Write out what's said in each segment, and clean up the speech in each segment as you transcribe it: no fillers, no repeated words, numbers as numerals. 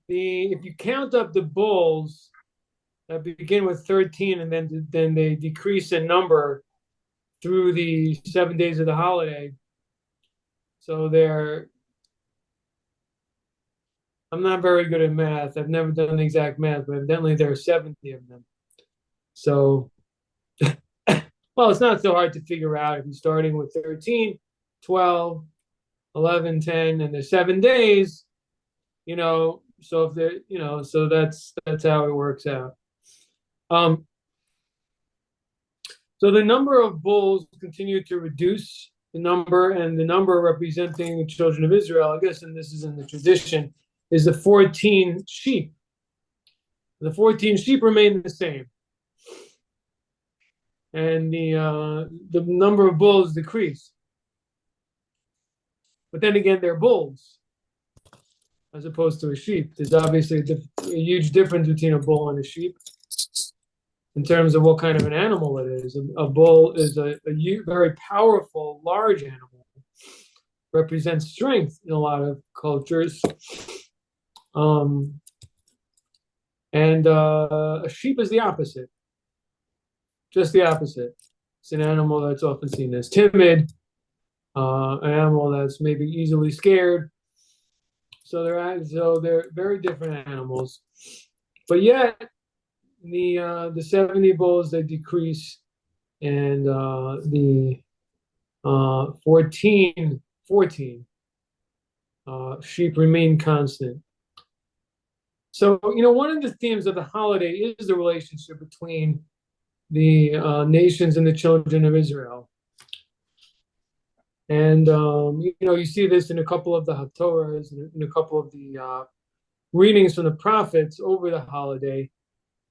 if you count up the bulls that begin with 13 and then they decrease in number through the 7 days of the holiday. So I'm not very good at math. I've never done the exact math, but evidently there are 70 of them. So, well, it's not so hard to figure out if you're starting with 13, 12, 11, 10, and there's 7 days, so if they're, so that's how it works out. Um, so the number of bulls continued to reduce the number, and the number representing the children of Israel, I guess, and this is in the tradition, is the 14 sheep. The 14 sheep remain the same. And the number of bulls decreased. But then again, they're bulls as opposed to a sheep. There's obviously a huge difference between a bull and a sheep in terms of what kind of an animal it is. A bull is a very powerful, large animal, represents strength in a lot of cultures. And a sheep is the opposite, just the opposite. It's an animal that's often seen as timid, an animal that's maybe easily scared. So they're very different animals. But yet, the 70 bulls, they decrease, and the 14 sheep remain constant. So, one of the themes of the holiday is the relationship between the nations and the children of Israel. And, you see this in a couple of the Haftorahs, in a couple of the readings from the prophets over the holiday,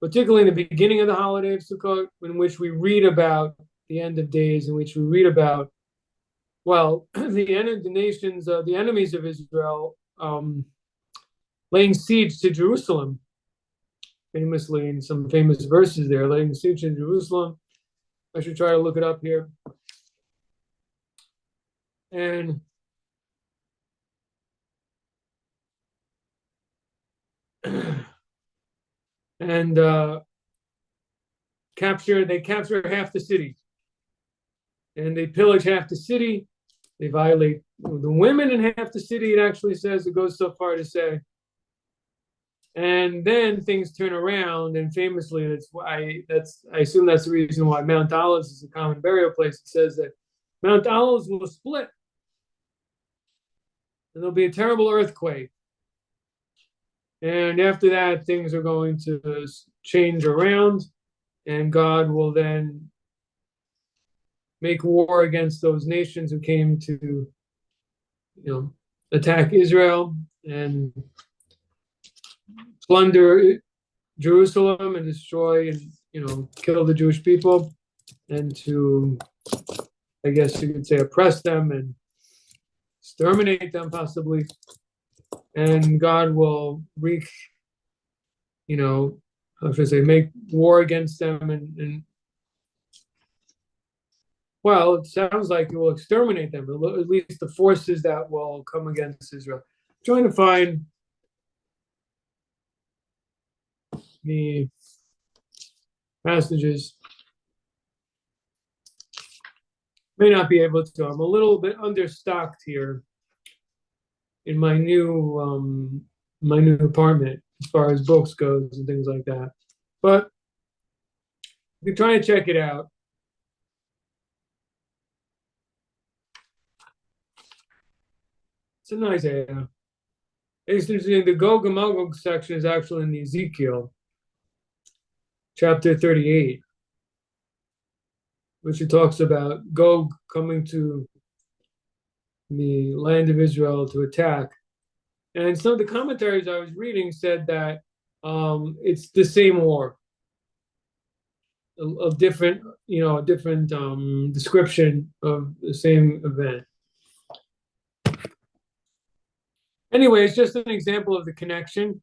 particularly in the beginning of the holiday of Sukkot, in which we read about the end of days, in which we read about, well, the nations, the enemies of Israel, laying siege to Jerusalem, famously in some famous verses there, laying siege to Jerusalem. I should try to look it up here. And they capture half the city, and they pillage half the city. They violate the women in half the city. It actually says, it goes so far to say. And then things turn around, and famously, I assume that's the reason why Mount Olives is a common burial place. It says that Mount Olives will split, and there'll be a terrible earthquake. And after that, things are going to change around, and God will then make war against those nations who came to, attack Israel and plunder Jerusalem and destroy and, kill the Jewish people, and to, I guess you could say, oppress them and exterminate them possibly. And God will wreak, how should I say, make war against them, and well, it sounds like it will exterminate them, at least the forces that will come against Israel. I'm trying to find the passages. May not be able to. I'm a little bit understocked here in my new apartment as far as books goes and things like that. But if you're trying to check it out, it's in Isaiah. It's interesting. The Gog and Magog section is actually in Ezekiel, chapter 38, which it talks about Gog coming to the land of Israel to attack. And some of the commentaries I was reading said that it's the same war, a different description of the same event. Anyway, it's just an example of the connection.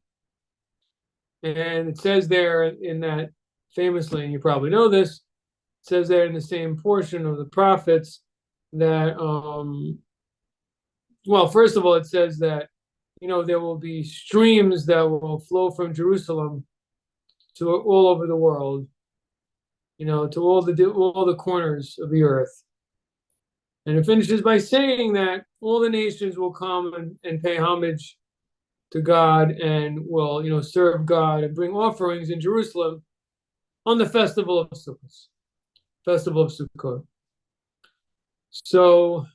And it says there in that, famously, and you probably know this, it says there in the same portion of the prophets that, well, first of all, it says that there will be streams that will flow from Jerusalem to all over the world, to all the corners of the earth. And it finishes by saying that all the nations will come and pay homage to God and will, serve God and bring offerings in Jerusalem on the festival of Sukkot. Festival of Sukkot. So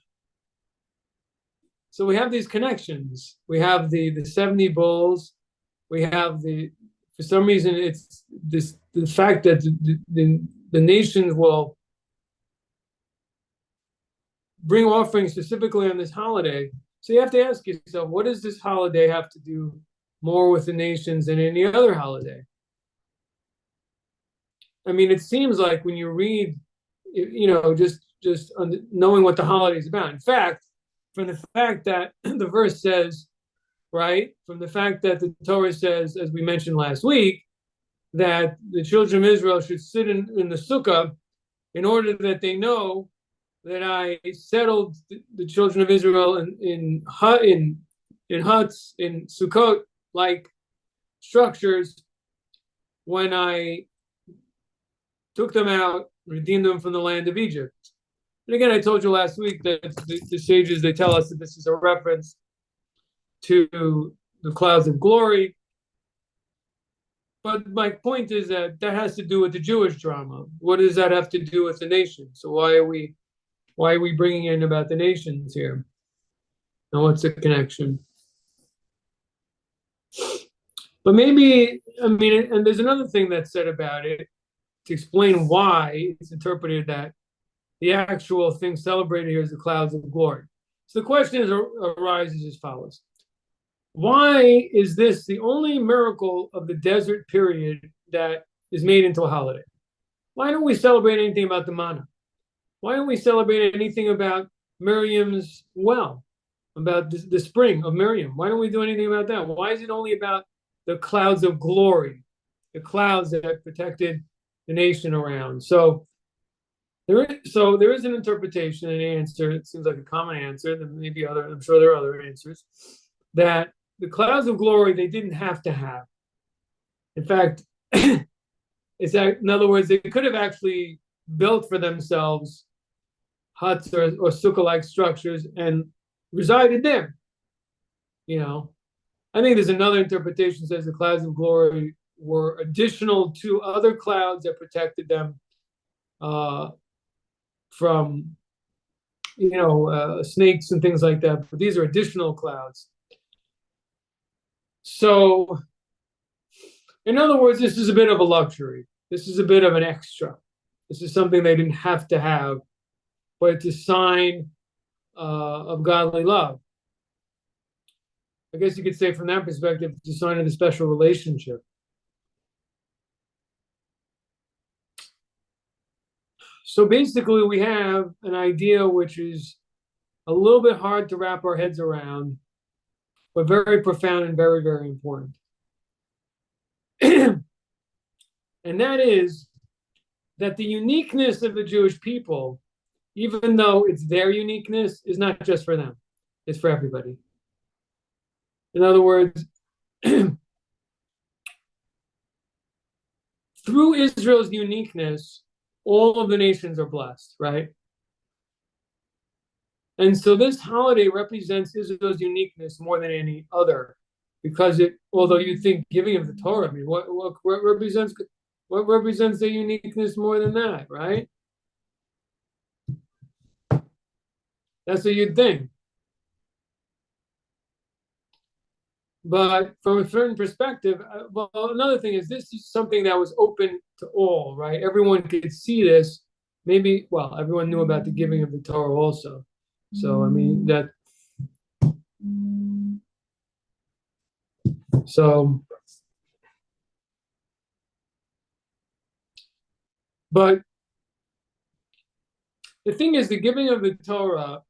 we have these connections. We have the 70 bulls. We have for some reason, it's the fact that the nations will bring offerings specifically on this holiday. So you have to ask yourself, what does this holiday have to do more with the nations than any other holiday? I mean, it seems like when you read, just knowing what the holiday is about. In fact, from the fact that the verse says, right, from the fact that the Torah says, as we mentioned last week, that the children of Israel should sit in the sukkah in order that they know that I settled the children of Israel in huts, in Sukkot, like structures, when I took them out, redeemed them from the land of Egypt. And again, I told you last week that the sages, they tell us that this is a reference to the clouds of glory. But my point is that has to do with the Jewish drama. What does that have to do with the nation? So why are we bringing in about the nations here? And what's the connection? But maybe, and there's another thing that's said about it to explain why it's interpreted that the actual thing celebrated here is the clouds of glory. So the question arises as follows. Why is this the only miracle of the desert period that is made into a holiday? Why don't we celebrate anything about the manna? Why don't we celebrate anything about Miriam's well, about the spring of Miriam? Why don't we do anything about that? Why is it only about the clouds of glory, the clouds that protected the nation around? So there is an interpretation, an answer. It seems like a common answer. There may be I'm sure there are other answers, that the clouds of glory they didn't have to have. In fact, in other words, they could have actually built for themselves huts or sukkah-like structures and resided there. I think there's another interpretation that says the clouds of glory were additional to other clouds that protected them from snakes and things like that. But these are additional clouds. So, in other words, this is a bit of a luxury. This is a bit of an extra. This is something they didn't have to have, but it's a sign of godly love. I guess you could say from that perspective, it's a sign of the special relationship. So basically, we have an idea which is a little bit hard to wrap our heads around, but very profound and very, very important. And that is that the uniqueness of the Jewish people, even though it's their uniqueness, is not just for them. It's for everybody. In other words, through Israel's uniqueness, all of the nations are blessed, right? And so this holiday represents Israel's uniqueness more than any other, because although you think giving of the Torah, what represents the uniqueness more than that, right? That's what you'd think. But from a certain perspective, another thing is this is something that was open to all, right? Everyone could see this. Everyone knew about the giving of the Torah also. So, but the thing is, the giving of the Torah,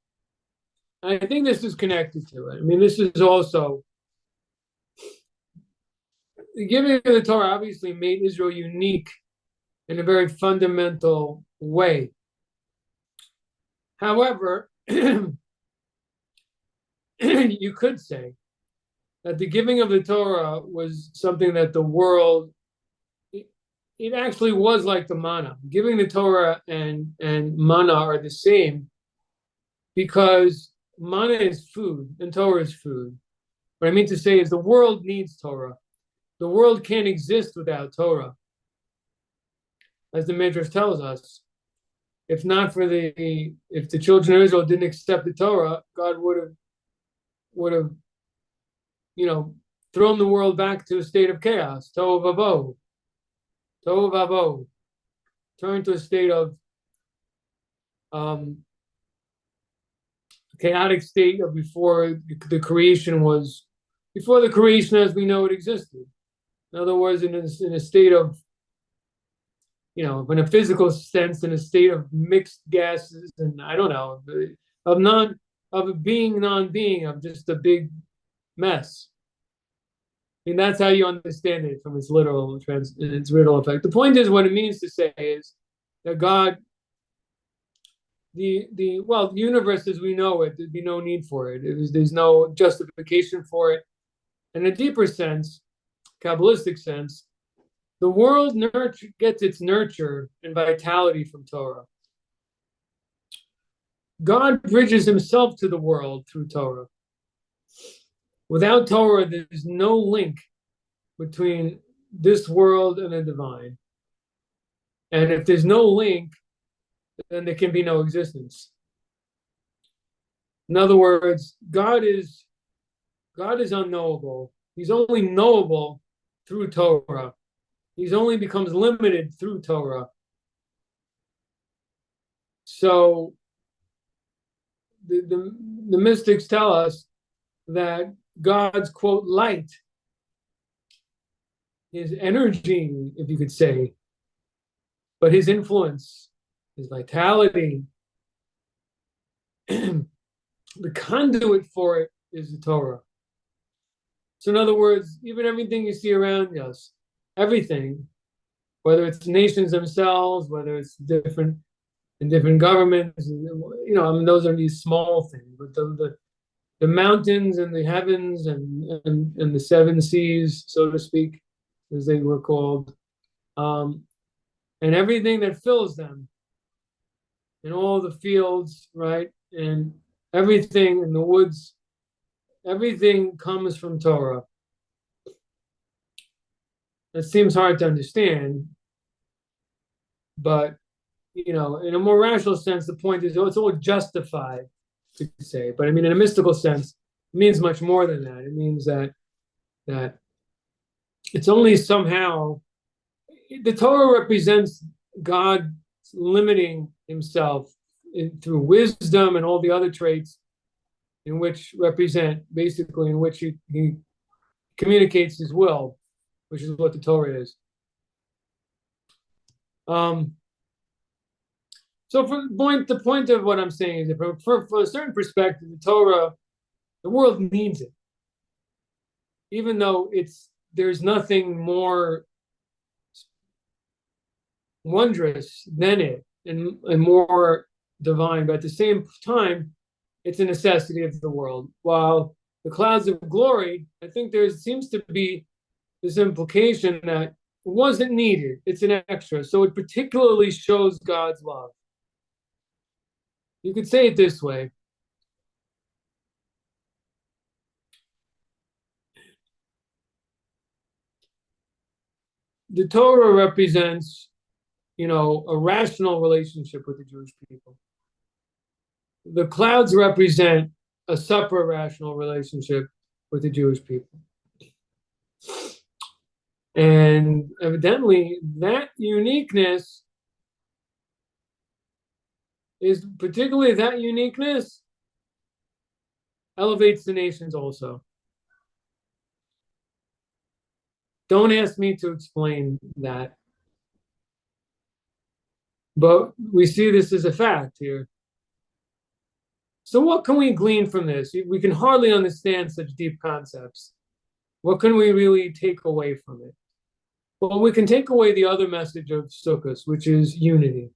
I think this is connected to it. This is also, the giving of the Torah obviously made Israel unique in a very fundamental way. However, you could say that the giving of the Torah was something that the world, it actually was like the manna. Giving the Torah and manna are the same because manna is food and Torah is food. What I mean to say is the world needs Torah. The world can't exist without Torah. As the Midrash tells us, if the children of Israel didn't accept the Torah, God would have thrown the world back to a state of chaos. Tohu vavohu. Tohu vavohu. Turn to a state of chaotic state of before the creation as we know it existed. In other words, in a state of, in a physical sense, in a state of mixed gases, and I don't know, of being non-being, of just a big mess. I mean, that's how you understand it from its literal effect. The point is, what it means to say is that God, the universe as we know it, there'd be no need for it. There's no justification for it. In a deeper sense, Kabbalistic sense, the world gets its nurture and vitality from Torah. God bridges himself to the world through Torah. Without Torah, there's no link between this world and the divine. And if there's no link, then there can be no existence. In other words, God is unknowable. He's only knowable through Torah. He only becomes limited through Torah. So the mystics tell us that God's, quote, light, his energy, if you could say, but his influence, his vitality, the conduit for it is the Torah. So in other words, even everything you see around us, everything, whether it's nations themselves, whether it's different governments, those are these small things, but the mountains and the heavens and the seven seas, so to speak, as they were called, and everything that fills them, and all the fields, right, and everything in the woods, everything comes from Torah. That seems hard to understand, but in a more rational sense, the point is, it's all justified to say. But I mean, in a mystical sense, it means much more than that. It means that it's only somehow the Torah represents God limiting himself through wisdom and all the other traits in which he communicates his will, which is what the Torah is. So the point of what I'm saying is that for a certain perspective, the Torah, the world needs it. Even though there's nothing more wondrous than it and more divine, but at the same time, it's a necessity of the world. While the clouds of glory, I think there seems to be this implication that it wasn't needed. It's an extra. So it particularly shows God's love. You could say it this way. The Torah represents, a rational relationship with the Jewish people. The clouds represent a supra-rational relationship with the Jewish people. And evidently, that uniqueness elevates the nations also. Don't ask me to explain that. But we see this as a fact here. So what can we glean from this? We can hardly understand such deep concepts. What can we really take away from it? Well, we can take away the other message of Sukkot, which is unity.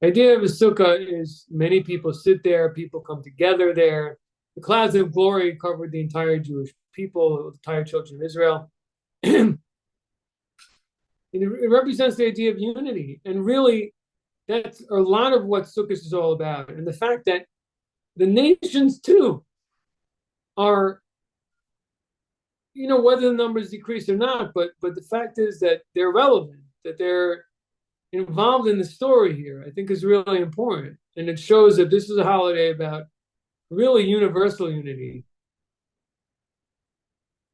The idea of a sukkah is many people sit there, people come together there. the clouds of glory covered the entire Jewish people, the entire children of Israel. And it represents the idea of unity. And really, that's a lot of what Sukkot is all about. And the fact that the nations, too, are, whether the numbers decrease or not, but the fact is that they're relevant, that they're involved in the story here, I think is really important. And it shows that this is a holiday about really universal unity,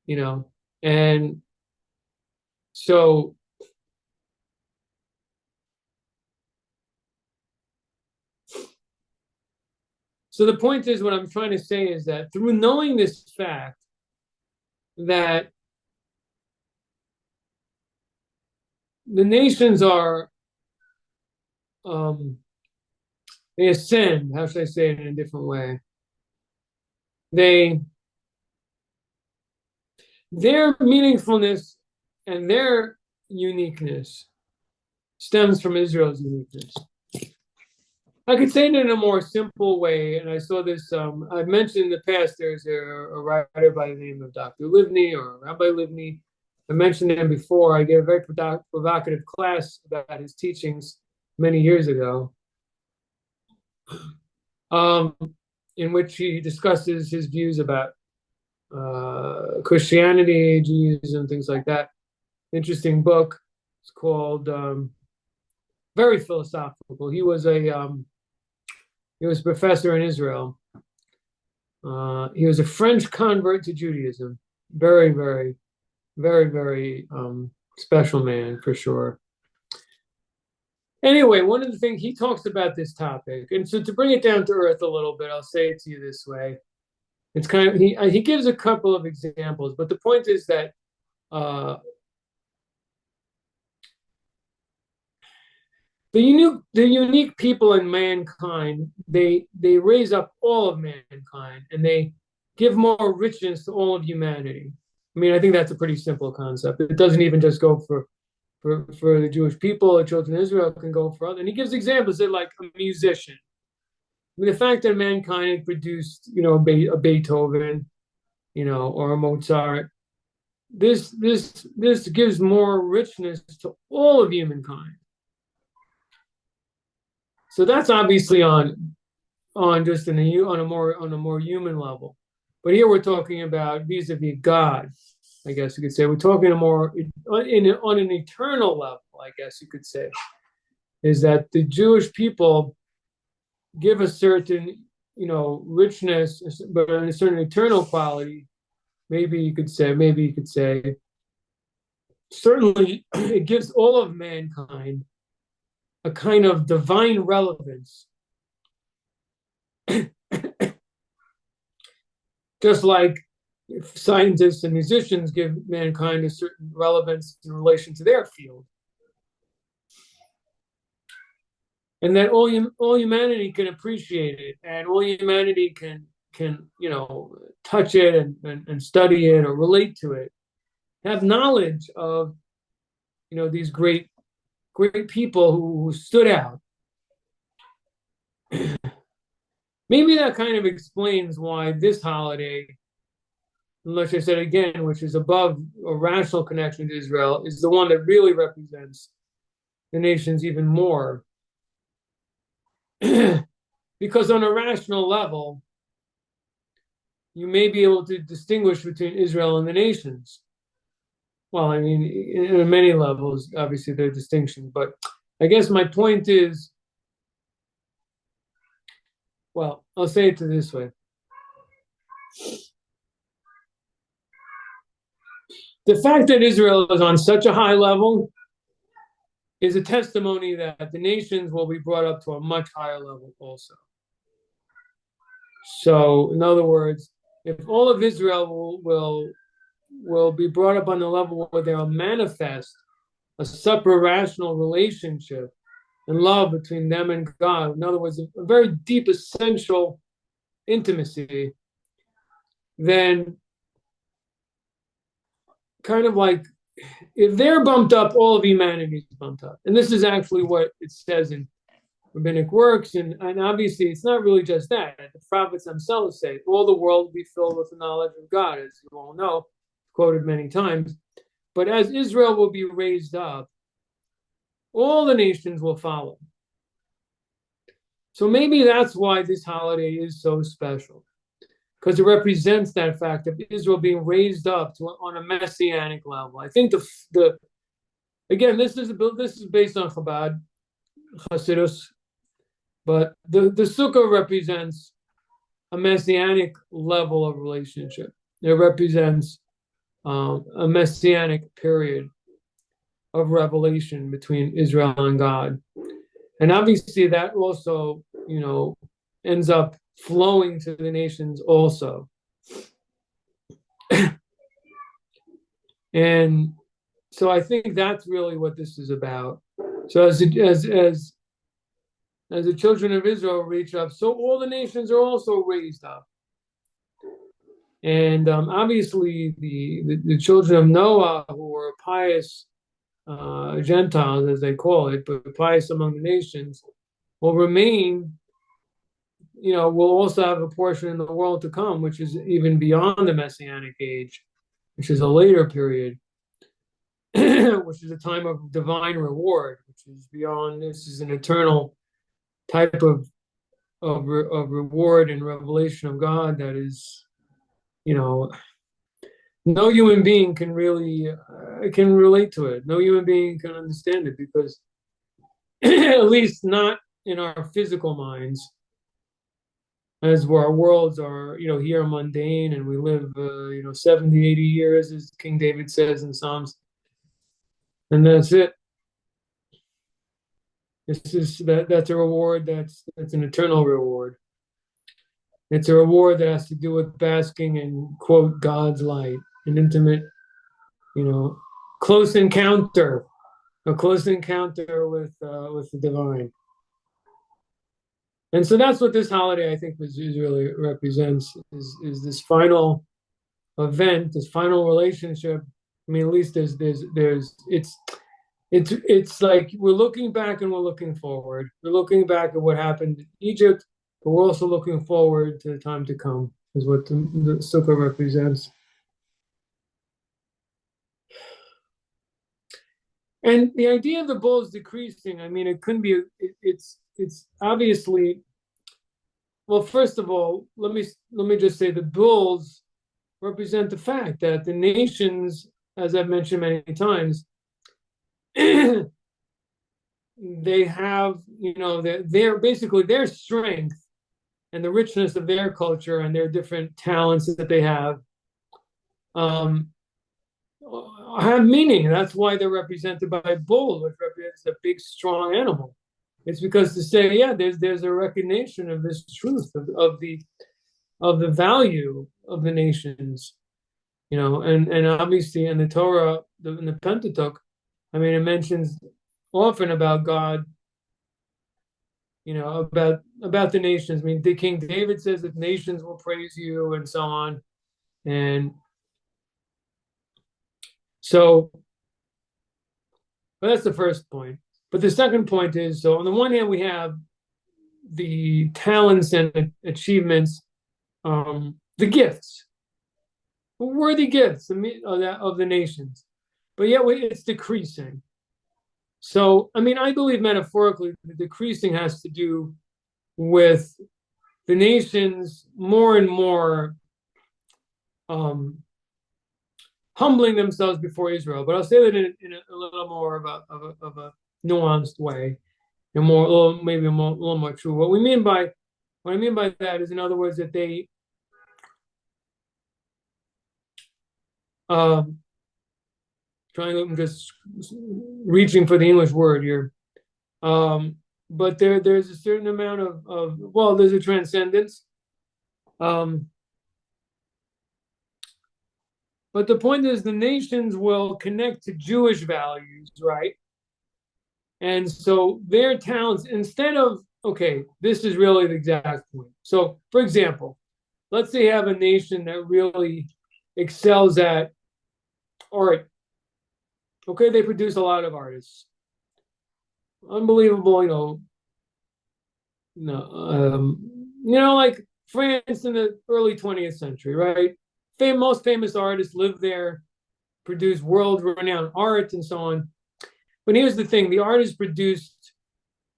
and so the point is, what I'm trying to say is that through knowing this fact that the nations are, they ascend, how should I say it in a different way? Their meaningfulness and their uniqueness stems from Israel's uniqueness. I could say it in a more simple way, and I saw this, I've mentioned in the past, there's a writer by the name of Dr. Livni, or Rabbi Livni. I mentioned him before. I gave a very provocative class about his teachings many years ago, in which he discusses his views about Christianity, Judaism, things like that. Interesting book. It's called, very philosophical. He was a professor in Israel. He was a French convert to Judaism. Very, very, very, very special man, for sure. Anyway, one of the things he talks about this topic, and so to bring it down to earth a little bit, I'll say it to you this way. It's kind of, he gives a couple of examples, but the point is that the unique people in mankind, they raise up all of mankind, and they give more richness to all of humanity. I mean, I think that's a pretty simple concept. It doesn't even just go for the Jewish people, the children of Israel, can go for others. And he gives examples that, like a musician. I mean, the fact that mankind produced, a Beethoven, or a Mozart, this gives more richness to all of humankind. So that's obviously on just on a more human level. But here we're talking about vis-a-vis God, I guess you could say. We're talking on an eternal level, I guess you could say, is that the Jewish people give a certain, richness, but a certain eternal quality. Maybe you could say, certainly it gives all of mankind a kind of divine relevance. Just like scientists and musicians give mankind a certain relevance in relation to their field. And that all humanity can appreciate it, and all humanity can touch it and study it or relate to it, have knowledge of, these great people who stood out. Maybe that kind of explains why this holiday, unless I said again, which is above a rational connection to Israel, is the one that really represents the nations even more. Because on a rational level, you may be able to distinguish between Israel and the nations. Well, I mean, in many levels, obviously there are distinctions, but I guess my point is, well, I'll say it this way. The fact that Israel is on such a high level is a testimony that the nations will be brought up to a much higher level also. So, in other words, if all of Israel will be brought up on the level where they'll manifest a suprarational relationship and love between them and God, in other words, a very deep, essential intimacy, then kind of like, if they're bumped up, all of humanity is bumped up. And this is actually what it says in rabbinic works, and obviously it's not really just that. The prophets themselves say, all the world will be filled with the knowledge of God, as you all know, quoted many times. But as Israel will be raised up, all the nations will follow. So maybe that's why this holiday is so special, because it represents that fact of Israel being raised up on a messianic level. I think again, this is based on Chabad, Hasidus, but the Sukkah represents a messianic level of relationship. It represents a messianic period of revelation between Israel and God. And obviously that also, ends up flowing to the nations also. And so I think that's really what this is about. So as the children of Israel reach up, so all the nations are also raised up. And obviously the children of Noah, who were pious Gentiles, as they call it, but pious among the nations, will remain, will also have a portion in the world to come, which is even beyond the Messianic age, which is a later period, which is a time of divine reward, which is beyond, this is an eternal type of reward and revelation of God that is, no human being can really can relate to it. No human being can understand it, because at least not in our physical minds, as where our worlds are, here mundane, and we live, 70, 80 years, as King David says in Psalms, and that's it. That's a reward that's an eternal reward. It's a reward that has to do with basking in, quote, God's light, an intimate, close encounter, a close encounter with the divine. And so that's what this holiday, I think, really represents, is this final event, this final relationship. I mean, at least it's like we're looking back and we're looking forward. We're looking back at what happened in Egypt, but we're also looking forward to the time to come, is what the Sukkah represents. And the idea of the bulls decreasing, I mean, it couldn't be, it's obviously, well, first of all, let me just say the bulls represent the fact that the nations, as I've mentioned many times, they have, their basically their strength and the richness of their culture and their different talents that they have meaning. That's why they're represented by a bull, which represents a big, strong animal. It's because to say, yeah, there's a recognition of this truth of the value of the nations, and obviously in the Torah, in the Pentateuch, I mean, it mentions often about God, about the nations. I mean, the King David says that nations will praise you, and so on, and so, but that's the first point. But the second point is, so on the one hand, we have the talents and achievements, the gifts, worthy gifts of the nations, but yet it's decreasing. So, I mean, I believe metaphorically, the decreasing has to do with the nations more and more humbling themselves before Israel. But I'll say that in a little more of a nuanced way, and maybe a little more true. What I mean by that is, in other words, that they I'm just reaching for the English word here. But there's a certain amount of there's a transcendence. But the point is, the nations will connect to Jewish values, right? And so their talents, instead of, okay, this is really the exact point. So, for example, let's say you have a nation that really excels at art. Okay, they produce a lot of artists. Unbelievable, like France in the early 20th century, right? Most famous artists lived there, produced world-renowned art and so on. But here's the thing: the art is produced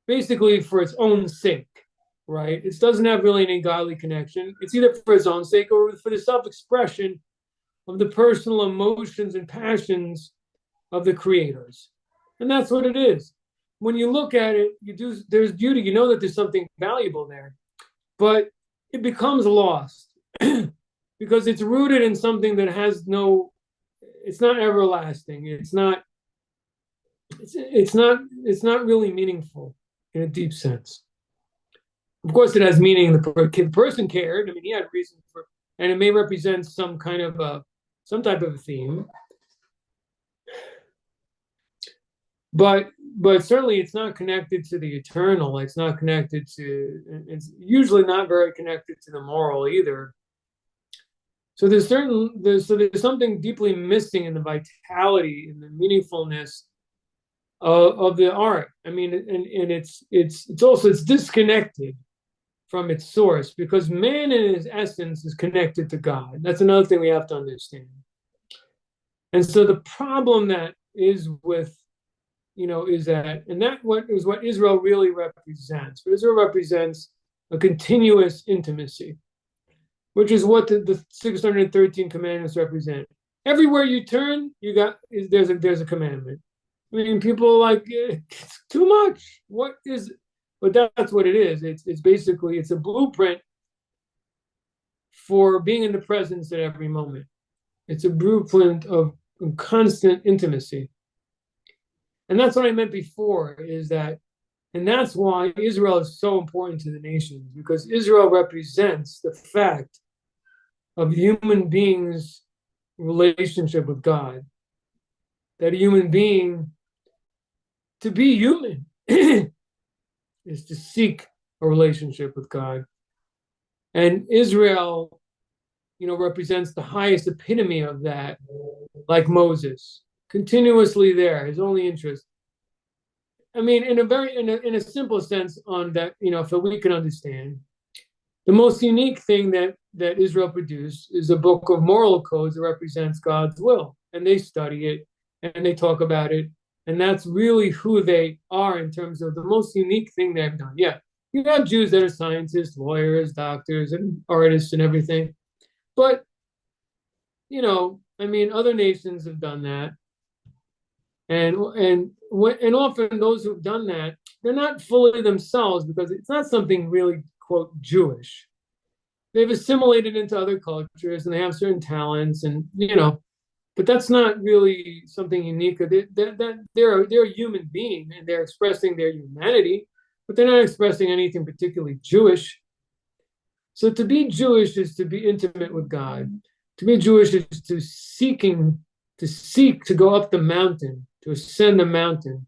basically for its own sake, right? It doesn't have really any godly connection. It's either for its own sake or for the self-expression of the personal emotions and passions of the creators. And that's what it is. When you look at it, there's beauty, you know that there's something valuable there, but it becomes lost because it's rooted in something that has it's not everlasting. It's not really meaningful in a deep sense. Of course, it has meaning. The person cared. I mean, he had reason and it may represent some type of a theme. But certainly it's not connected to the eternal. It's usually not very connected to the moral either. So there's something deeply missing in the vitality and the meaningfulness of the art. I mean, and it's disconnected from its source, because man in his essence is connected to God. That's another thing we have to understand. And so the problem that is with is that, and that is what Israel really represents. Israel represents a continuous intimacy, which is what the 613 commandments represent. Everywhere you turn, there's a commandment. I mean, people are like, it's too much. But that's what it is. It's basically, it's a blueprint for being in the presence at every moment. It's a blueprint of constant intimacy. And that's what I meant before, and that's why Israel is so important to the nations, because Israel represents the fact of human beings' relationship with God. That a human being, to be human, is to seek a relationship with God. And Israel, represents the highest epitome of that, like Moses. Continuously there, his only interest. I mean, in a simple sense, on that, so we can understand, the most unique thing that Israel produced is a book of moral codes that represents God's will, and they study it and they talk about it, and that's really who they are in terms of the most unique thing they've done. Yeah, you have Jews that are scientists, lawyers, doctors, and artists and everything, but I mean, other nations have done that. And often those who've done that, they're not fully themselves, because it's not something really, quote, Jewish. They've assimilated into other cultures and they have certain talents, but that's not really something unique. They're a human being and they're expressing their humanity, but they're not expressing anything particularly Jewish. So to be Jewish is to be intimate with God. To be Jewish is to seek to go up the mountain, to ascend the mountain,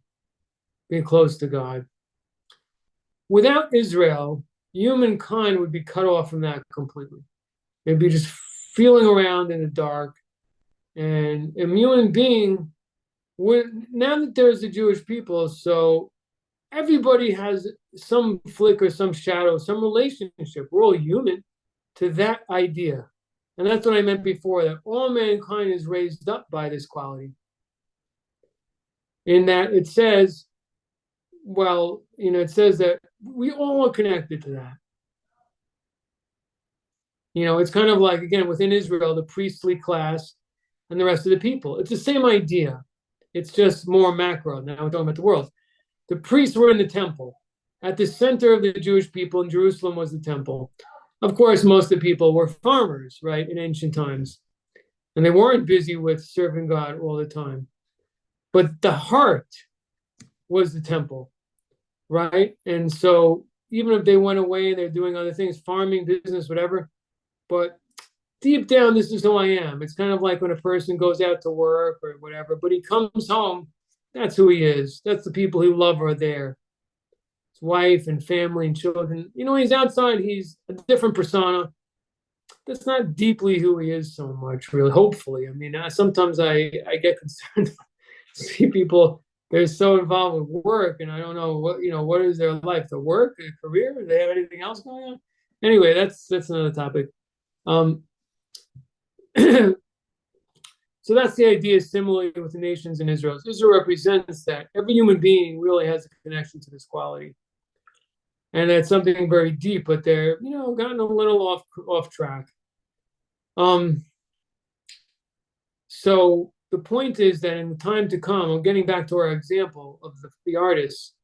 being close to God. Without Israel, humankind would be cut off from that completely. They'd be just feeling around in the dark. And a human being, now that there's the Jewish people, so everybody has some flicker, some shadow, some relationship. We're all human to that idea. And that's what I meant before, that all mankind is raised up by this quality. In that it says, it says that we all are connected to that. It's kind of like, again, within Israel, the priestly class and the rest of the people. It's the same idea. It's just more macro. Now we're talking about the world. The priests were in the temple. At the center of the Jewish people in Jerusalem was the temple. Of course, most of the people were farmers, right, in ancient times. And they weren't busy with serving God all the time. But the heart was the temple, right? And so even if they went away and they're doing other things, farming, business, whatever, but deep down, this is who I am. It's kind of like when a person goes out to work or whatever, but he comes home, that's who he is. That's the people who love are there. His wife and family and children. He's outside, he's a different persona. That's not deeply who he is so much, really, hopefully. I mean, sometimes I get concerned see people they're so involved with work, and I don't know what is their life, the work, the career? Do they have anything else going on? Anyway, that's another topic. Um, so that's the idea. Similarly with the nations in Israel, Israel represents that every human being really has a connection to this quality, and that's something very deep. But they're gotten a little off track. So the point is that in the time to come, I'm getting back to our example of the artists.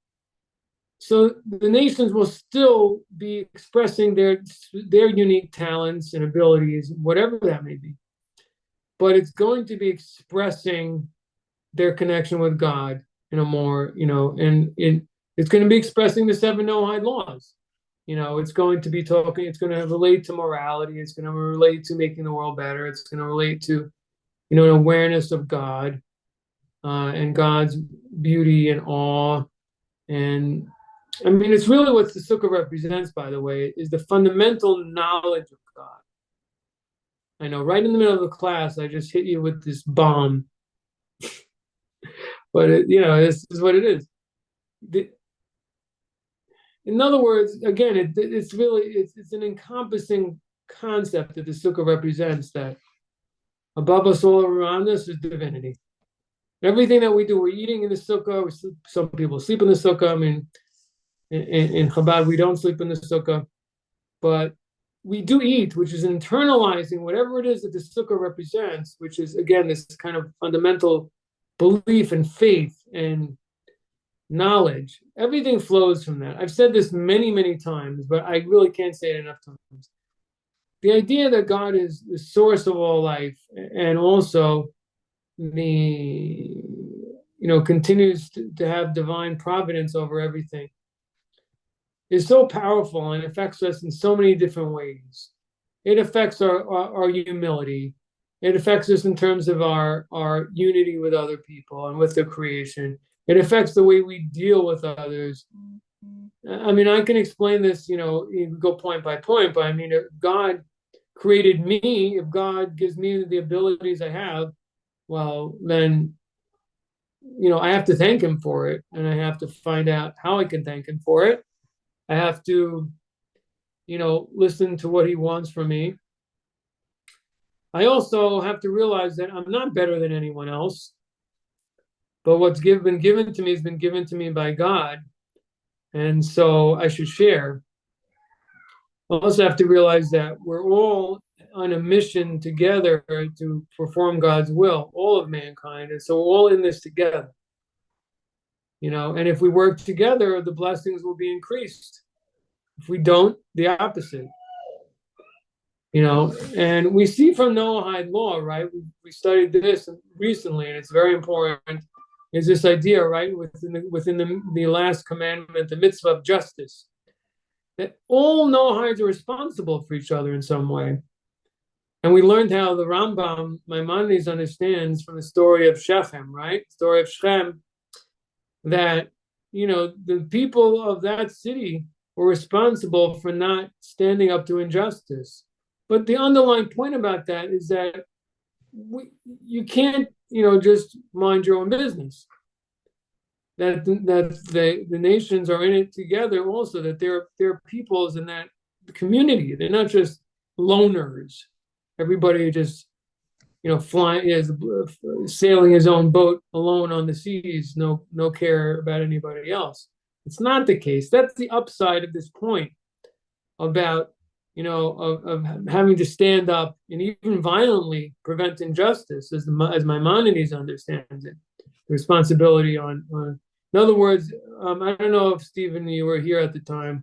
So the nations will still be expressing their unique talents and abilities, whatever that may be. But it's going to be expressing their connection with God in a more, it's going to be expressing the 7 Noahide laws. It's going to be talking, it's going to relate to morality, it's going to relate to making the world better, it's going to relate to, an awareness of God and God's beauty and awe. And I mean, it's really what the Sukkah represents, by the way, is the fundamental knowledge of God. I know, right in the middle of the class, I just hit you with this bomb. But, this is what it is. In other words, again, it's an encompassing concept that the Sukkah represents, that above us, all around us, is divinity. Everything that we do, we're eating in the Sukkah. Some people sleep in the Sukkah. I mean, in Chabad, we don't sleep in the Sukkah. But we do eat, which is internalizing whatever it is that the Sukkah represents, which is, again, this kind of fundamental belief and faith and knowledge. Everything flows from that. I've said this many, many times, but I really can't say it enough times. The idea that God is the source of all life, and also continues to have divine providence over everything, is so powerful and affects us in so many different ways. It affects our humility. It affects us in terms of our unity with other people and with the creation. It affects the way we deal with others. I mean, I can explain this, you go point by point, but I mean, if God created me, if God gives me the abilities I have, well, then, I have to thank him for it, and I have to find out how I can thank him for it. I have to, listen to what he wants from me. I also have to realize that I'm not better than anyone else, but what's been given to me has been given to me by God, and so I should share. I also have to realize that we're all on a mission together to perform God's will, all of mankind, and so we're all in this together. And if we work together, the blessings will be increased. If we don't, the opposite. And we see from Noahide law, right? We studied this recently, and it's very important. Is this idea, right, within the last commandment, the mitzvah of justice, that all Noahides are responsible for each other in some way. And we learned how the Rambam, Maimonides, understands from the story of Shechem, right? Story of Shechem, that, the people of that city were responsible for not standing up to injustice. But the underlying point about that is that you can't, just mind your own business. That the nations are in it together also, that they're peoples in that community. They're not just loners. Everybody just, flying, sailing his own boat alone on the seas, no care about anybody else. It's not the case. That's the upside of this point about, of having to stand up and even violently prevent injustice, as Maimonides understands it. The responsibility on in other words, I don't know if Stephen, you were here at the time,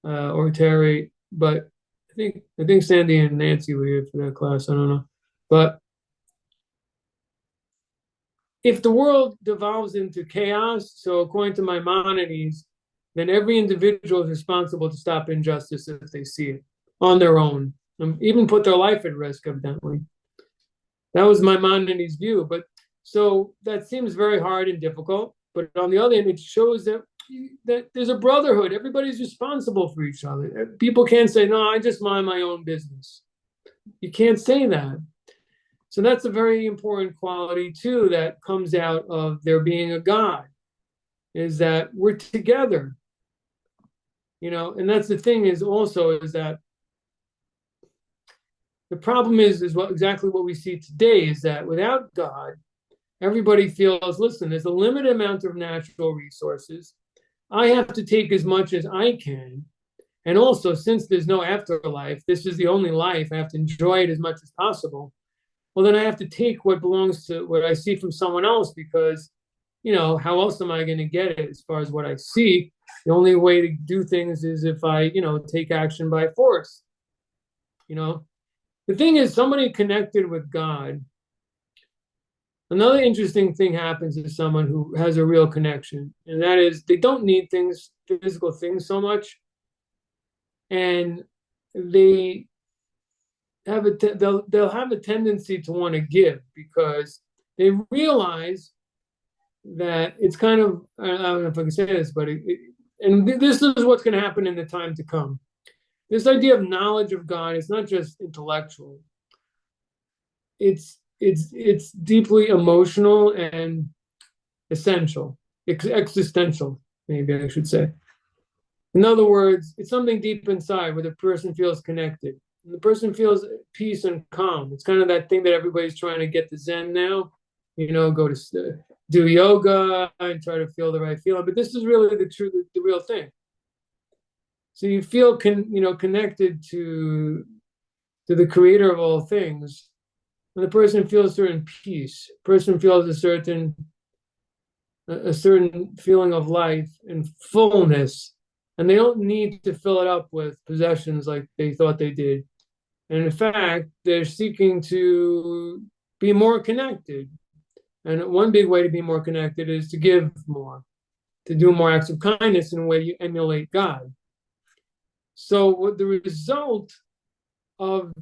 or Terry, but I think Sandy and Nancy were here for that class. I don't know, but if the world devolves into chaos, so according to Maimonides, then every individual is responsible to stop injustice if they see it on their own, and even put their life at risk, evidently. That was Maimonides' view. But so that seems very hard and difficult. But on the other hand, it shows that there's a brotherhood. Everybody's responsible for each other. People can't say, no, I just mind my own business. You can't say that. So that's a very important quality, too, that comes out of there being a God. is that we're together, and that's the thing is that the problem is exactly what we see today is that without God, everybody feels, listen, there's a limited amount of natural resources. I have to take as much as I can. And also, since there's no afterlife, this is the only life, I have to enjoy it as much as possible. Well, then I have to take what belongs to what I see from someone else because, how else am I going to get it as far as what I see? The only way to do things is if I, take action by force. The thing is, somebody connected with God, another interesting thing happens to someone who has a real connection, and that is they don't need physical things so much, and they have they'll have a tendency to want to give because they realize that it's kind of, I don't know if I can say this, but and this is what's going to happen in the time to come. This idea of knowledge of God is not just intellectual. It's deeply emotional and essential, existential, maybe I should say. In other words, it's something deep inside where the person feels connected. And the person feels peace and calm. It's kind of that thing that everybody's trying to get to Zen now, go to do yoga and try to feel the right feeling. But this is really the real thing. So you feel connected to the creator of all things. And the person feels certain peace. The person feels a certain feeling of life and fullness. And they don't need to fill it up with possessions like they thought they did. And in fact, they're seeking to be more connected. And one big way to be more connected is to give more, to do more acts of kindness in a way you emulate God. So what the result of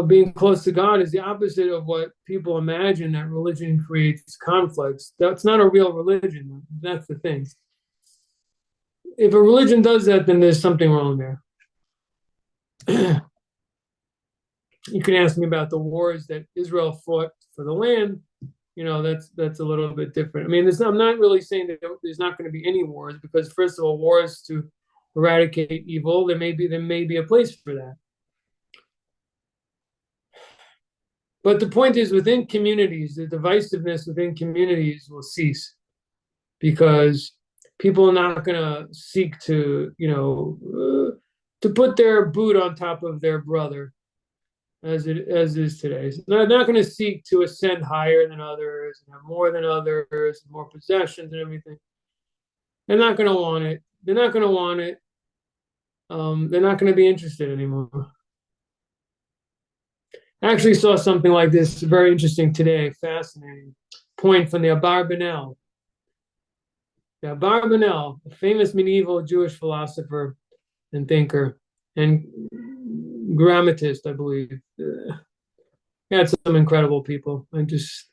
being close to God is the opposite of what people imagine, that religion creates conflicts. That's not a real religion. That's the thing. If a religion does that, then there's something wrong there. You can ask me about the wars that Israel fought for the land. That's a little bit different. I mean, I'm not really saying that there's not going to be any wars because, first of all, wars to eradicate evil, there may be a place for that. But the point is, within communities, the divisiveness within communities will cease because people are not going to seek to, to put their boot on top of their brother, as is today. So they're not going to seek to ascend higher than others and have more than others, more possessions and everything. They're not going to want it. They're not going to want it. They're not going to be interested anymore. I actually saw something like this, very interesting today, fascinating point from the Abarbanel. The Abarbanel, a famous medieval Jewish philosopher and thinker and grammatist, I believe. He had some incredible people. I just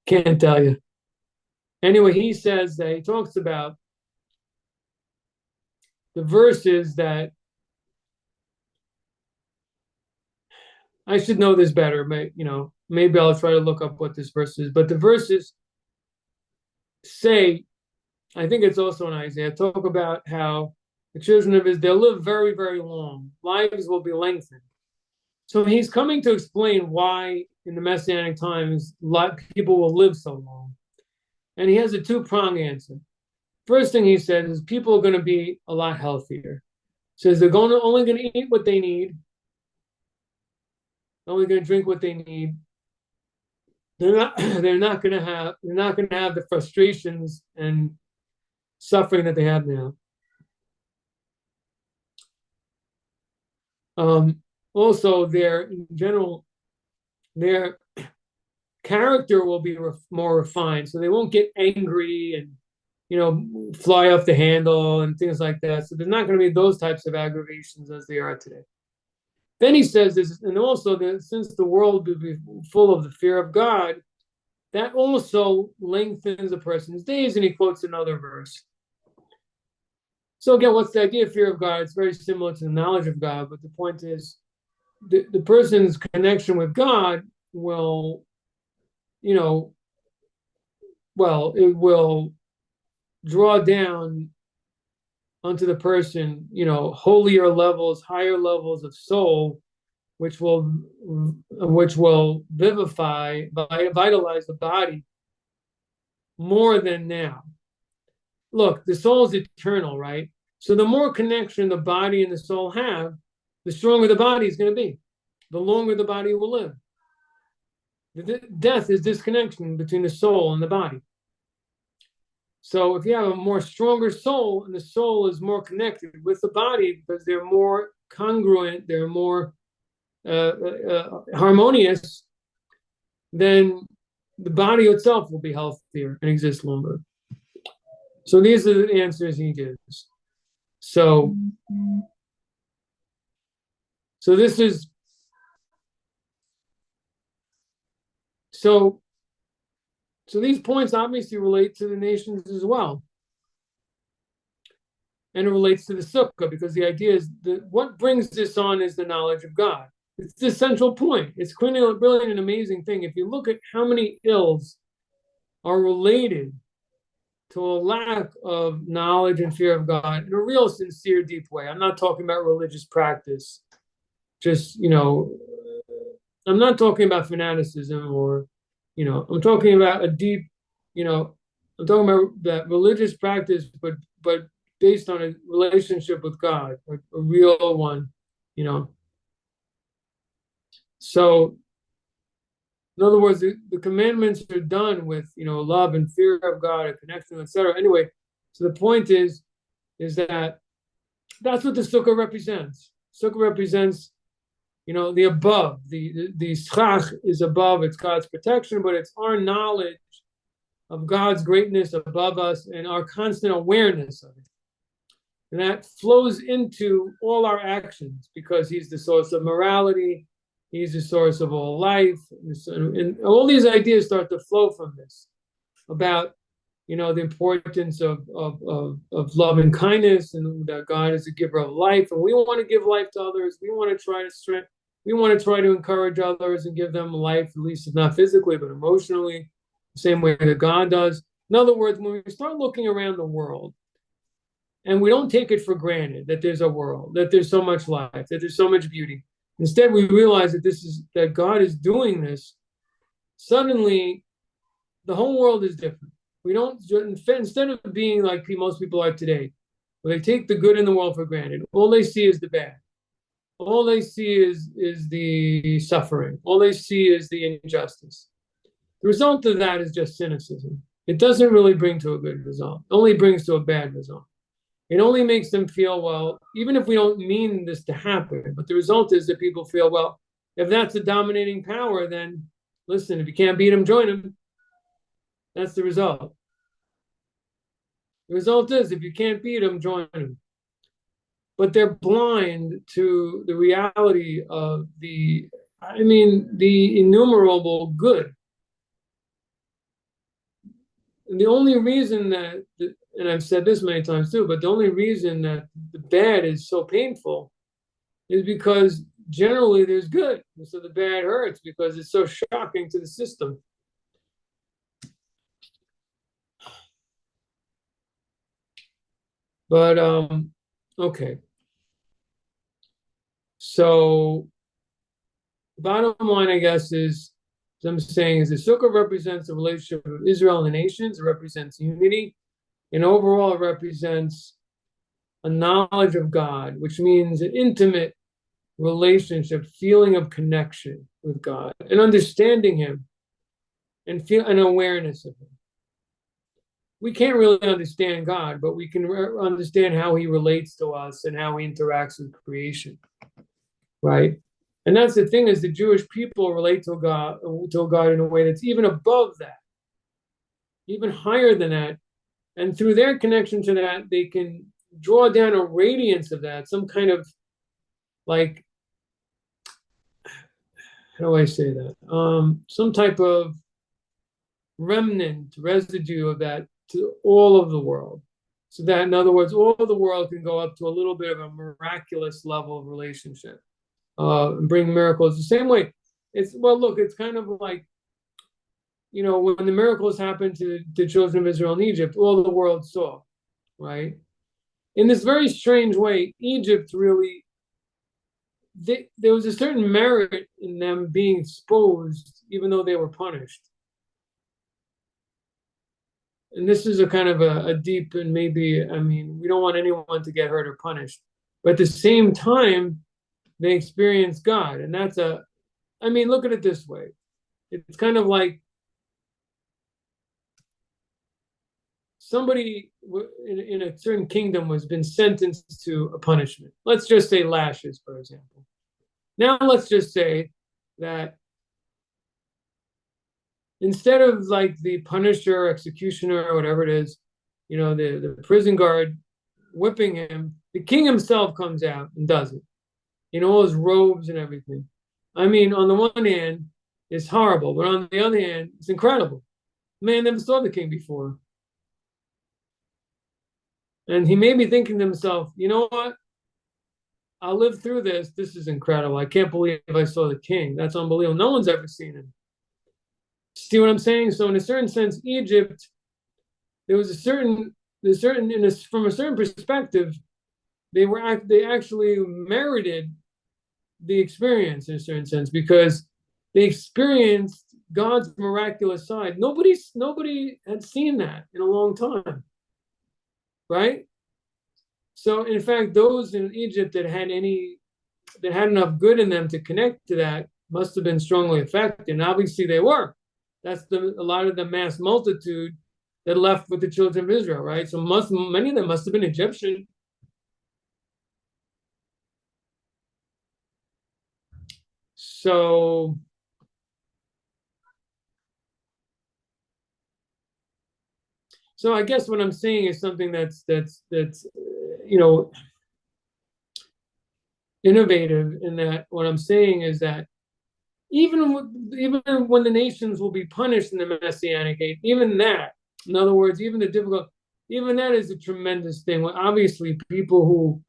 can't tell you. Anyway, he says that he talks about the verses that I should know this better, but maybe I'll try to look up what this verse is. But the verses say, I think it's also in Isaiah, talk about how the children of Israel, they'll live very, very long. Lives will be lengthened. So he's coming to explain why in the Messianic times people will live so long. And he has a two-pronged answer. First thing he says is people are going to be a lot healthier. Says they're only going to eat what they need, only going to drink what they need. They're not going to have the frustrations and suffering that they have now. Also, in general, their character will be more refined, so they won't get angry and fly off the handle and things like that. So there's not going to be those types of aggravations as they are today. Then he says this, and also that since the world will be full of the fear of God, that also lengthens a person's days, and he quotes another verse. So again, what's the idea of fear of God? It's very similar to the knowledge of God, but the point is the person's connection with God will it will draw down onto the person, holier levels, higher levels of soul, which will vivify, vitalize the body more than now. Look, the soul is eternal, right? So the more connection the body and the soul have, the stronger the body is going to be, the longer the body will live. Death is disconnection between the soul and the body. So if you have a more stronger soul, and the soul is more connected with the body because they're more congruent, they're more harmonious, then the body itself will be healthier and exist longer. So these are the answers he gives. So this is so these points obviously relate to the nations as well. And it relates to the Sukkah, because the idea is that what brings this on is the knowledge of God. It's the central point. It's really an amazing thing. If you look at how many ills are related to a lack of knowledge and fear of God in a real sincere, deep way. I'm not talking about religious practice. Just, I'm not talking about fanaticism or, I'm talking about a deep, I'm talking about that religious practice, but based on a relationship with God, a real one, So, in other words, the commandments are done with, love and fear of God, a connection, etc. Anyway, so the point is that that's what the Sukkah represents. Sukkah represents, the above. The schach is above. It's God's protection, but it's our knowledge of God's greatness above us and our constant awareness of it. And that flows into all our actions because he's the source of morality. He's the source of all life. And all these ideas start to flow from this about, the importance of love and kindness, and that God is a giver of life. And we want to give life to others. We want to try to encourage others and give them life, at least if not physically, but emotionally, the same way that God does. In other words, when we start looking around the world, and we don't take it for granted that there's a world, that there's so much life, that there's so much beauty. Instead, we realize that God is doing this. Suddenly, the whole world is different. We don't, instead of being like most people are today, where they take the good in the world for granted, all they see is the bad. All they see is the suffering. All they see is the injustice. The result of that is just cynicism. It doesn't really bring to a good result. It only brings to a bad result. It only makes them feel, well, even if we don't mean this to happen, but the result is that people feel, well, if that's a dominating power, then listen, if you can't beat them, join them. That's the result. The result is, if you can't beat them, join them. But they're blind to the reality of the innumerable good. And the only reason that, and I've said this many times too, but the only reason that the bad is so painful is because generally there's good. And so the bad hurts because it's so shocking to the system. But, okay. So, bottom line, I guess, is, as I'm saying, is the Sukkah represents the relationship of Israel and the nations. It represents unity. And overall, it represents a knowledge of God, which means an intimate relationship, feeling of connection with God, and understanding him, and feel an awareness of him. We can't really understand God, but we can understand how he relates to us and how he interacts with creation, right? And that's the thing, is the Jewish people relate to God in a way that's even above that, even higher than that. And through their connection to that, they can draw down a radiance of that, some kind of, like, how do I say that? Some type of residue of that to all of the world. So that, in other words, all of the world can go up to a little bit of a miraculous level of relationship, and bring miracles. The same way, it's kind of like, when the miracles happened to the children of Israel in Egypt, all the world saw, right? In this very strange way, Egypt really, there was a certain merit in them being exposed, even though they were punished. And this is a kind of a deep, and maybe, we don't want anyone to get hurt or punished. But at the same time, they experience God. And look at it this way. It's kind of like somebody in a certain kingdom has been sentenced to a punishment. Let's just say lashes, for example. Now let's just say that instead of like the punisher, executioner, or whatever it is, the prison guard whipping him, the king himself comes out and does it. All his robes and everything. On the one hand, it's horrible, but on the other hand, it's incredible. Man never saw the king before. And he may be thinking to himself, you know what? I'll live through this. This is incredible. I can't believe I saw the king. That's unbelievable. No one's ever seen him. See what I'm saying? So in a certain sense, Egypt, from a certain perspective, they actually merited the experience in a certain sense, because they experienced God's miraculous side. Nobody had seen that in a long time, right? So in fact, those in Egypt that had enough good in them to connect to that must have been strongly affected, and obviously they were. That's a lot of the mass multitude that left with the children of Israel, right? So many of them must have been Egyptian. So I guess what I'm saying is something that's innovative, in that what I'm saying is that even when the nations will be punished in the Messianic age, even that, in other words, even that is a tremendous thing. Well, obviously, people who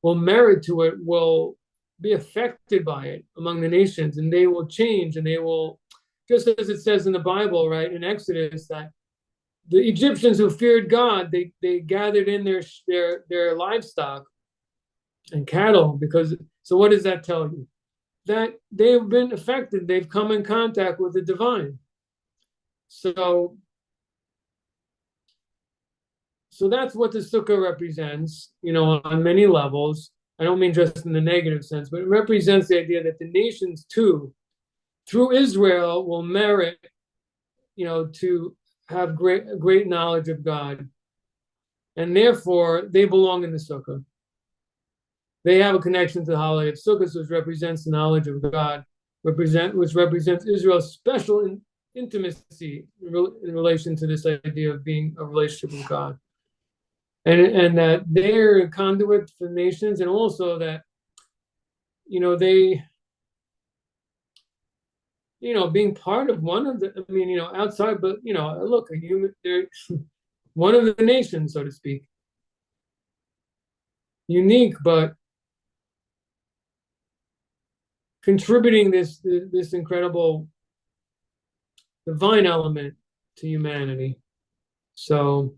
will merit to it will be affected by it among the nations, and they will change, and they will, just as it says in the Bible, right, in Exodus, that the Egyptians who feared God, they gathered in their livestock and cattle, so what does that tell you? That they've been affected, they've come in contact with the divine. So that's what the sukkah represents, on many levels. I don't mean just in the negative sense, but it represents the idea that the nations too, through Israel, will merit, to have great knowledge of God. And therefore, they belong in the sukkah. They have a connection to the holiday of Sukkot, which represents the knowledge of God, which represents Israel's special intimacy in relation to this idea of being a relationship with God. And that they're a conduit for nations, and also that, they, being part of one of the, outside, but, look, they're one of the nations, so to speak. Unique, but contributing this incredible divine element to humanity. So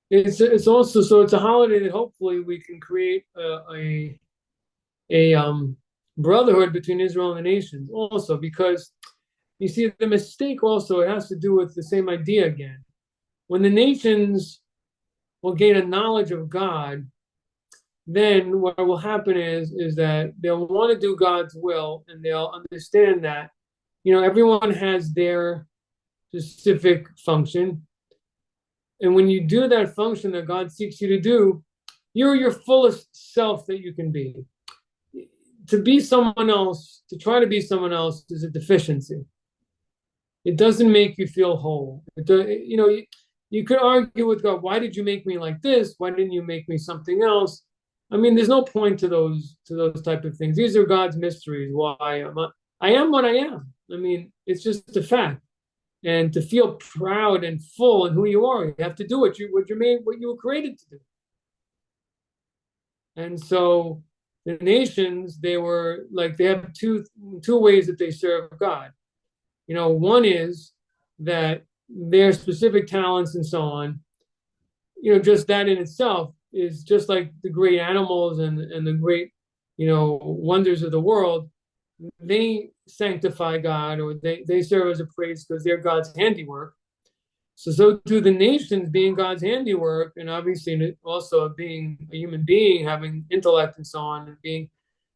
it's also, so it's a holiday that hopefully we can create a brotherhood between Israel and the nations also, because you see the mistake also, it has to do with the same idea again. When the nations will gain a knowledge of God, then what will happen is that they'll want to do God's will, and they'll understand that, everyone has their specific function. And when you do that function that God seeks you to do, you're your fullest self that you can be. To be someone else, to try to be someone else, is a deficiency. It doesn't make you feel whole. You could argue with God, why did you make me like this? Why didn't you make me something else? There's no point to those type of things. These are God's mysteries. Why I am what I am. It's just a fact. And to feel proud and full in who you are, you have to do what you were created to do. And so the nations, they have two ways that they serve God. One is that their specific talents and so on, just that in itself is just like the great animals and the great, wonders of the world. They sanctify God, or they serve as a praise because they're God's handiwork. So do the nations, being God's handiwork, and obviously also being a human being, having intellect and so on, and being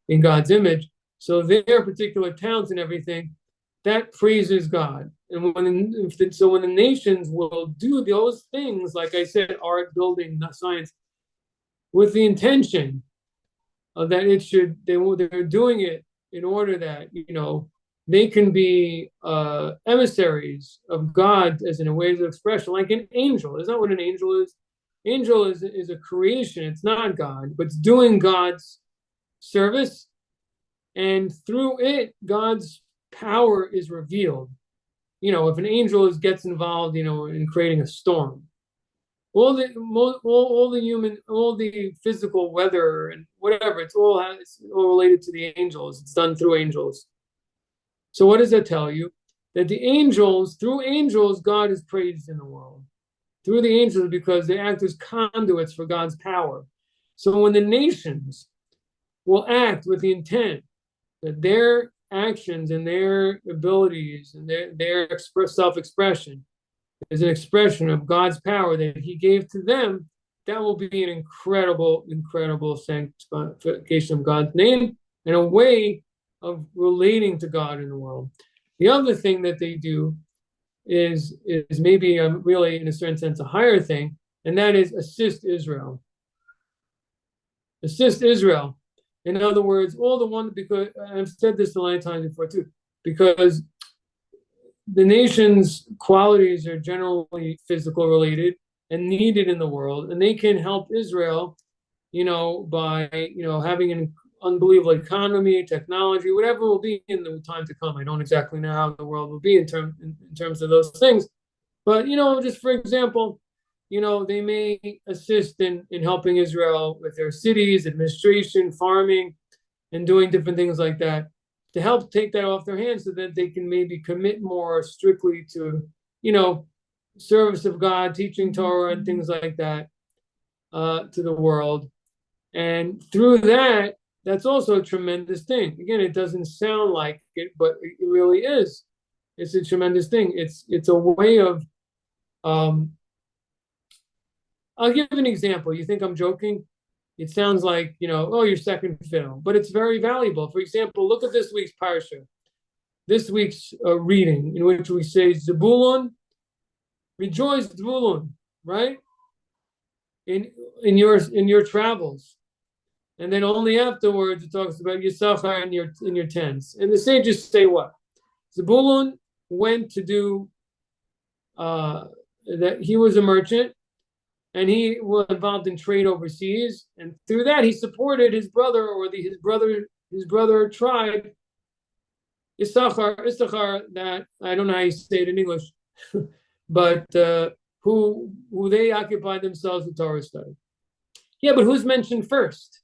in God's image. So their particular talents and everything, that praises God. And when the nations will do those things, like I said, art, building, science, with the intention of that they're doing it in order that they can be emissaries of God as in a way of expression, like an angel. Is that what an angel is? Angel is a creation. It's not God, but it's doing God's service, and through it, God's power is revealed. If an angel gets involved, in creating a storm, all the physical weather and whatever, it's all related to the angels. It's done through angels. So what does that tell you? That through angels, God is praised in the world. Through the angels, because they act as conduits for God's power. So when the nations will act with the intent that their actions and their abilities and their self-expression is an expression of God's power that he gave to them, that will be an incredible, incredible sanctification of God's name and a way of relating to God in the world. The other thing that they do is maybe really, in a certain sense, a higher thing, and that is assist Israel. Assist Israel. In other words, because I've said this a lot of times before too, because the nation's qualities are generally physical related and needed in the world, and they can help Israel, by having an unbelievable economy, technology, whatever will be in the time to come. I don't exactly know how the world will be in terms of those things, but just for example, they may assist in helping Israel with their cities, administration, farming, and doing different things like that, to help take that off their hands so that they can maybe commit more strictly to, service of God, teaching Torah and things like that to the world. And through that, that's also a tremendous thing. Again, it doesn't sound like it, but it really is. It's a tremendous thing. It's a way of, I'll give an example. You think I'm joking? It sounds like, you're second fiddle, but it's very valuable. For example, look at this week's parsha, this week's reading, in which we say, Zebulun, rejoice, Zebulun, right? In your travels. And then only afterwards it talks about Yisachar in your tents. And the sages say what? Zebulun went to do that. He was a merchant, and he was involved in trade overseas, and through that he supported his brother, or his brother tribe, Issachar, that I don't know how you say it in English, but who they occupied themselves with Torah study. Yeah, but who's mentioned first?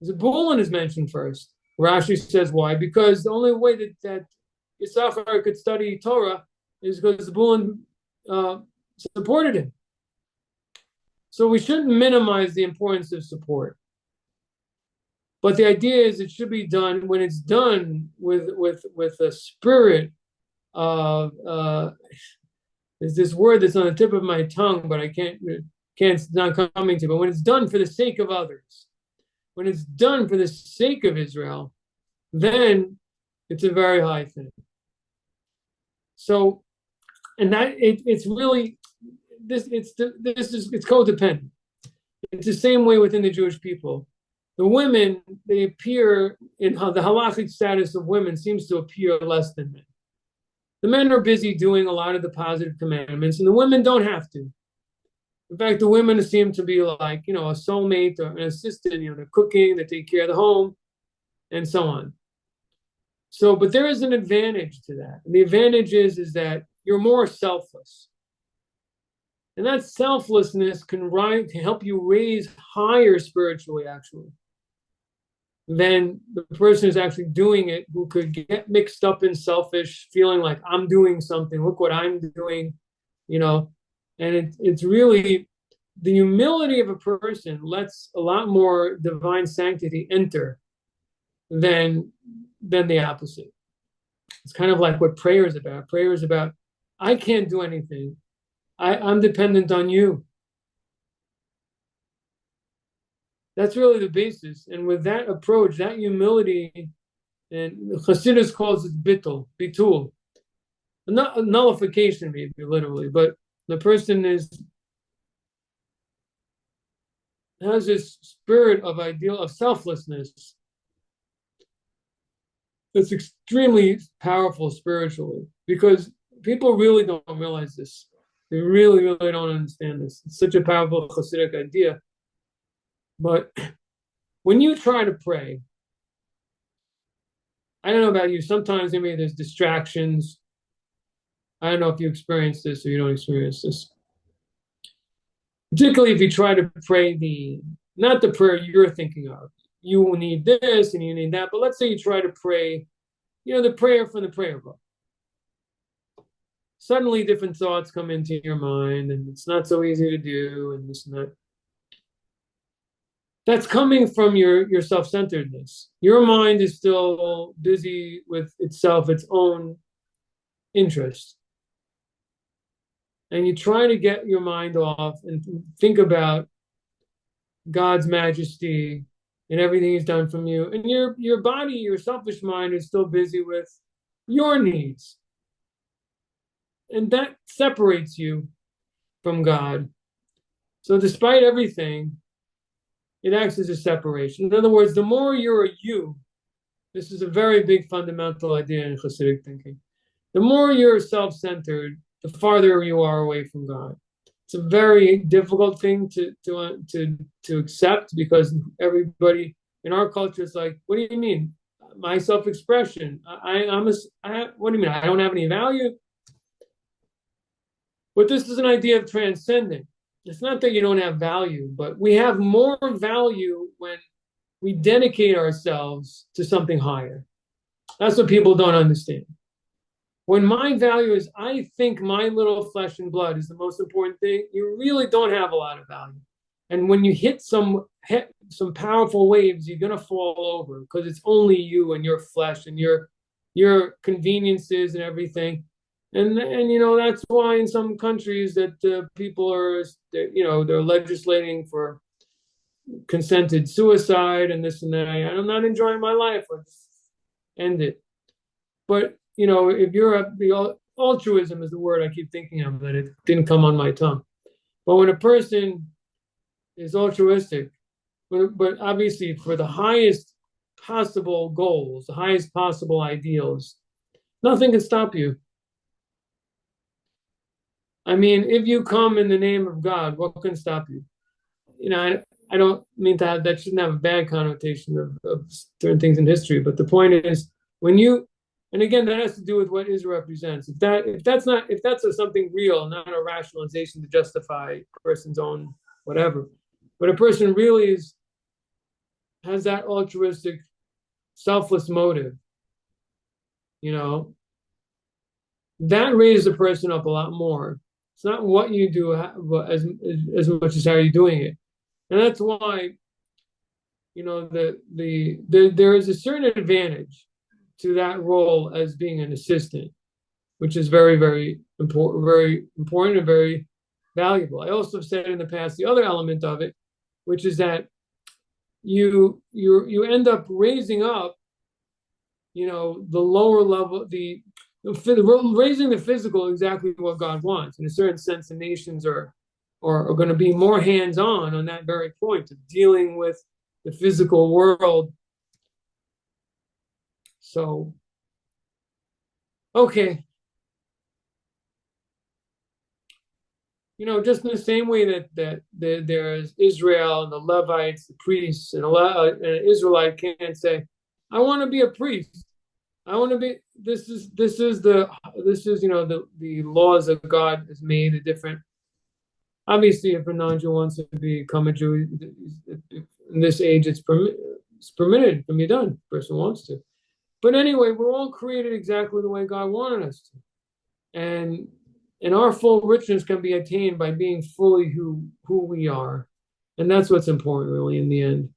Zebulun is mentioned first. Rashi says why? Because the only way that Issachar could study Torah is because Zebulun supported him. So we shouldn't minimize the importance of support. But the idea is it should be done when it's done with a spirit of there's this word that's on the tip of my tongue, but I can't it's not coming to. But when it's done for the sake of others, when it's done for the sake of Israel, then it's a very high thing. So, and that it's really it's codependent. It's the same way within the Jewish people. The women, they appear in how the halachic status of women seems to appear less than men. The men are busy doing a lot of the positive commandments, and the women don't have to. In fact, the women seem to be like, a soulmate or an assistant, they're cooking, they take care of the home, and so on. So, but there is an advantage to that. And the advantage is that you're more selfless. And that selflessness can help you raise higher spiritually, actually. then the person is actually doing it who could get mixed up in selfish, feeling like I'm doing something, look what I'm doing, you know. And it's really the humility of a person lets a lot more divine sanctity enter than the opposite. It's kind of like what prayer is about. Prayer is about, I can't do anything. I'm dependent on you. That's really the basis. And with that approach, that humility, and Hasidus calls it bitul, not a nullification, maybe literally, but the person has this spirit of ideal of selflessness that's extremely powerful spiritually, because people really don't realize this. They really, really don't understand this. It's such a powerful Hasidic idea. But when you try to pray, I don't know about you, sometimes maybe there's distractions. I don't know if you experience this or you don't experience this. Particularly if you try to pray not the prayer you're thinking of. You need this and you need that. But let's say you try to pray, the prayer from the prayer book. Suddenly different thoughts come into your mind and it's not so easy to do and this and that. That's coming from your self-centeredness. Your mind is still busy with itself, its own interest. And you try to get your mind off and think about God's majesty and everything he's done from you. And your body, your selfish mind is still busy with your needs. And that separates you from God. So despite everything, it acts as a separation. In other words, the more you're a you, this is a very big fundamental idea in Hasidic thinking. The more you're self-centered, the farther you are away from God. It's a very difficult thing to accept, because everybody in our culture is like, what do you mean? My self-expression. What do you mean? I don't have any value? But this is an idea of transcending. It's not that you don't have value, but we have more value when we dedicate ourselves to something higher. That's what people don't understand. When my value is, I think my little flesh and blood is the most important thing, you really don't have a lot of value. And when you hit some powerful waves, you're going to fall over, because it's only you and your flesh and your conveniences and everything. And that's why in some countries that people are, they're legislating for consented suicide and this and that. I'm not enjoying my life. Let's end it. But if the altruism is the word I keep thinking of, that it didn't come on my tongue. But when a person is altruistic, but obviously for the highest possible goals, the highest possible ideals, nothing can stop you. I mean, if you come in the name of God, what can stop you? I don't mean that shouldn't have a bad connotation of certain things in history, but the point is, and again, that has to do with what Israel represents. If that's something real, not a rationalization to justify a person's own whatever, but a person really has that altruistic, selfless motive, that raises a person up a lot more. It's not what you do as much as how you're doing it. And that's why, there is a certain advantage to that role as being an assistant, which is very, very important and very valuable. I also said in the past the other element of it, which is that you end up raising up, the lower level, raising the physical exactly what God wants. In a certain sense, the nations are going to be more hands-on that very point of dealing with the physical world. So, okay. Just in the same way that there's Israel and the Levites, the priests, and an Israelite can't say, I want to be a priest. I want to be. This is the laws that God has made a different. Obviously, if a non-Jew wants to become a Jew, in this age, it's it's permitted, it can be done if the person wants to. But anyway, we're all created exactly the way God wanted us to. And our full richness can be attained by being fully who we are. And that's what's important, really, in the end.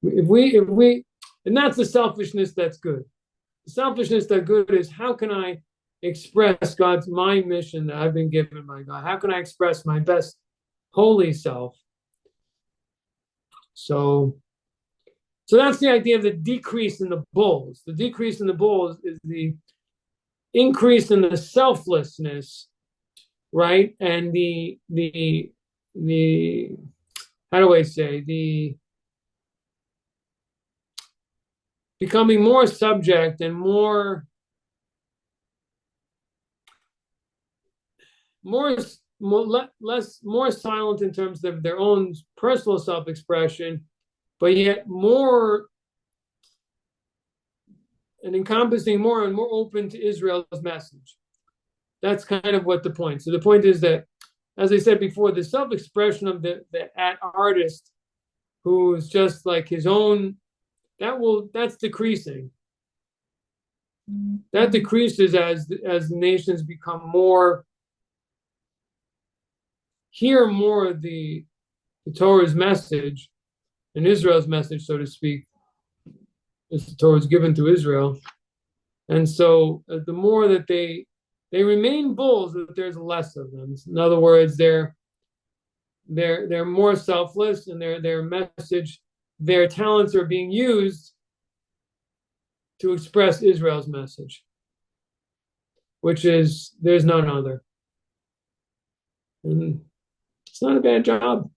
If we, and that's the selfishness that's good. The selfishness that's good is, how can I express my mission that I've been given by God? How can I express my best holy self? So that's the idea of the decrease in the bulls. The decrease in the bulls is the increase in the selflessness, right? And the how do I say, the becoming more subject and more silent in terms of their own personal self-expression, but yet more and encompassing more and more open to Israel's message. That's kind of what the point. So the point is that, as I said before, the self-expression of the artist who's just like his own, that's decreasing. That decreases as the nations become more, hear more of the Torah's message and Israel's message, so to speak, as the Torah is given to Israel. And so the more that they remain bulls, that there's less of them. In other words, they're more selfless, and their message, their talents are being used to express Israel's message, which is, there's none other. And it's not a bad job.